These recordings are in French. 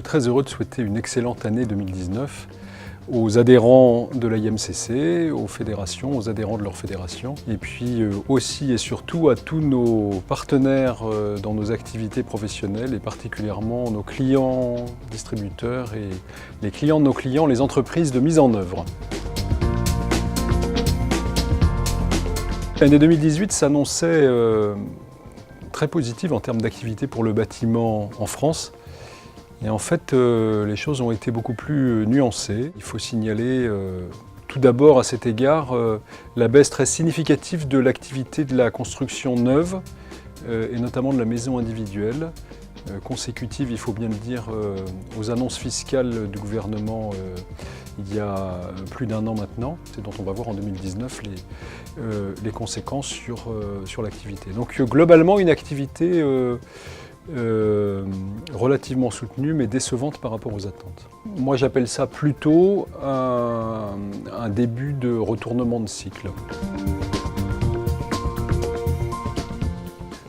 très heureux de souhaiter une excellente année 2019 aux adhérents de l'IMCC, aux fédérations, aux adhérents de leurs fédérations, et puis aussi et surtout à tous nos partenaires dans nos activités professionnelles, et particulièrement nos clients distributeurs et les clients de nos clients, les entreprises de mise en œuvre. L'année 2018 s'annonçait très positive en termes d'activité pour le bâtiment en France. Et en fait, les choses ont été beaucoup plus nuancées. Il faut signaler tout d'abord à cet égard la baisse très significative de l'activité de la construction neuve et notamment de la maison individuelle, consécutive, il faut bien le dire, aux annonces fiscales du gouvernement il y a plus d'un an maintenant. C'est dont on va voir en 2019 les conséquences sur l'activité. Donc globalement, une activité relativement soutenue mais décevante par rapport aux attentes. Moi j'appelle ça plutôt un début de retournement de cycle.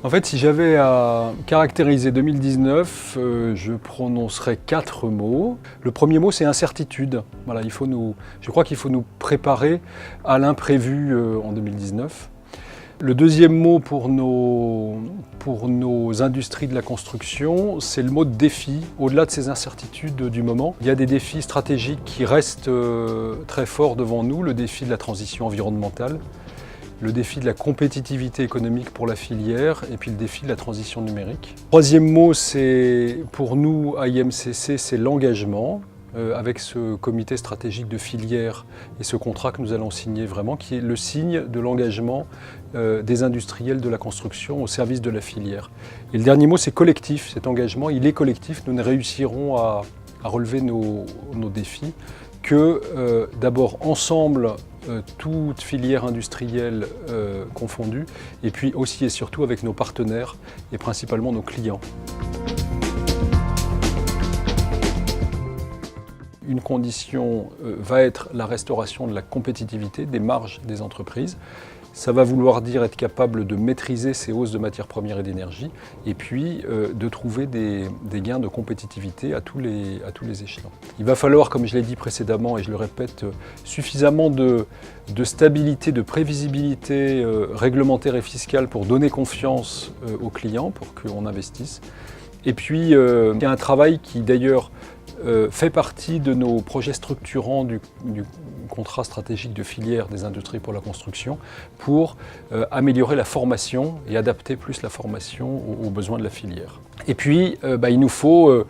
En fait, si j'avais à caractériser 2019, je prononcerais 4 mots. Le premier mot, c'est incertitude. Voilà, je crois qu'il faut nous préparer à l'imprévu en 2019. Le deuxième mot pour nos industries de la construction, c'est le mot de défi. Au-delà de ces incertitudes du moment, il y a des défis stratégiques qui restent très forts devant nous. Le défi de la transition environnementale, le défi de la compétitivité économique pour la filière et puis le défi de la transition numérique. Troisième mot, c'est pour nous à IMCC, c'est l'engagement. Avec ce comité stratégique de filière et ce contrat que nous allons signer vraiment, qui est le signe de l'engagement des industriels de la construction au service de la filière. Et le dernier mot, c'est collectif. Cet engagement, il est collectif. Nous ne réussirons à relever nos défis que d'abord ensemble, toute filière industrielle confondue, et puis aussi et surtout avec nos partenaires et principalement nos clients. Une condition va être la restauration de la compétitivité, des marges des entreprises. Ça va vouloir dire être capable de maîtriser ces hausses de matières premières et d'énergie et puis de trouver des gains de compétitivité à tous les échelons. Il va falloir, comme je l'ai dit précédemment et je le répète, suffisamment de stabilité, de prévisibilité réglementaire et fiscale pour donner confiance aux clients, pour qu'on investisse. Et puis, il y a un travail qui d'ailleurs fait partie de nos projets structurants du contrat stratégique de filière des industries pour la construction pour améliorer la formation et adapter plus la formation aux besoins de la filière. Et puis, il nous faut,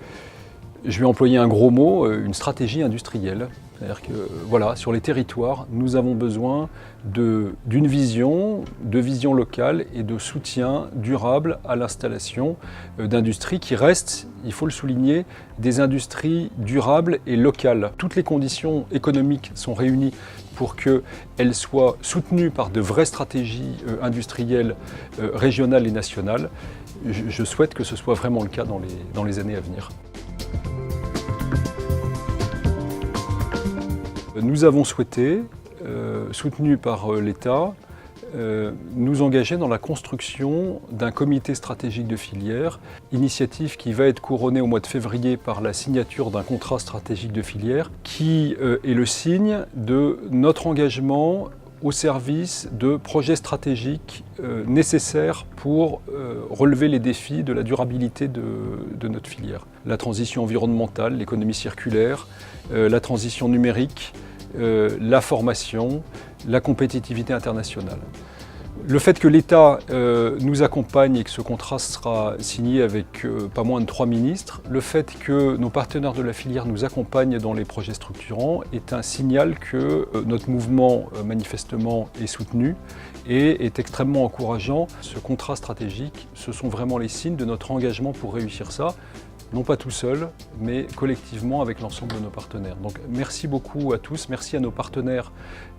je vais employer un gros mot, une stratégie industrielle. C'est-à-dire que voilà, sur les territoires, nous avons besoin d'une vision, de vision locale et de soutien durable à l'installation d'industries qui restent, il faut le souligner, des industries durables et locales. Toutes les conditions économiques sont réunies pour qu'elles soient soutenues par de vraies stratégies industrielles régionales et nationales. Je souhaite que ce soit vraiment le cas dans les années à venir. Nous avons souhaité, soutenus par l'État, nous engager dans la construction d'un comité stratégique de filière, initiative qui va être couronnée au mois de février par la signature d'un contrat stratégique de filière, qui est le signe de notre engagement au service de projets stratégiques nécessaires pour relever les défis de la durabilité de notre filière. La transition environnementale, l'économie circulaire, la transition numérique, la formation, la compétitivité internationale. Le fait que l'État nous accompagne et que ce contrat sera signé avec pas moins de 3 ministres, le fait que nos partenaires de la filière nous accompagnent dans les projets structurants est un signal que notre mouvement manifestement est soutenu et est extrêmement encourageant. Ce contrat stratégique, ce sont vraiment les signes de notre engagement pour réussir ça. Non pas tout seul, mais collectivement avec l'ensemble de nos partenaires. Donc merci beaucoup à tous, merci à nos partenaires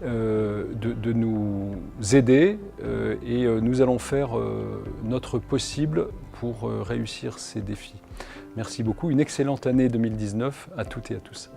de nous aider et nous allons faire notre possible pour réussir ces défis. Merci beaucoup, une excellente année 2019 à toutes et à tous.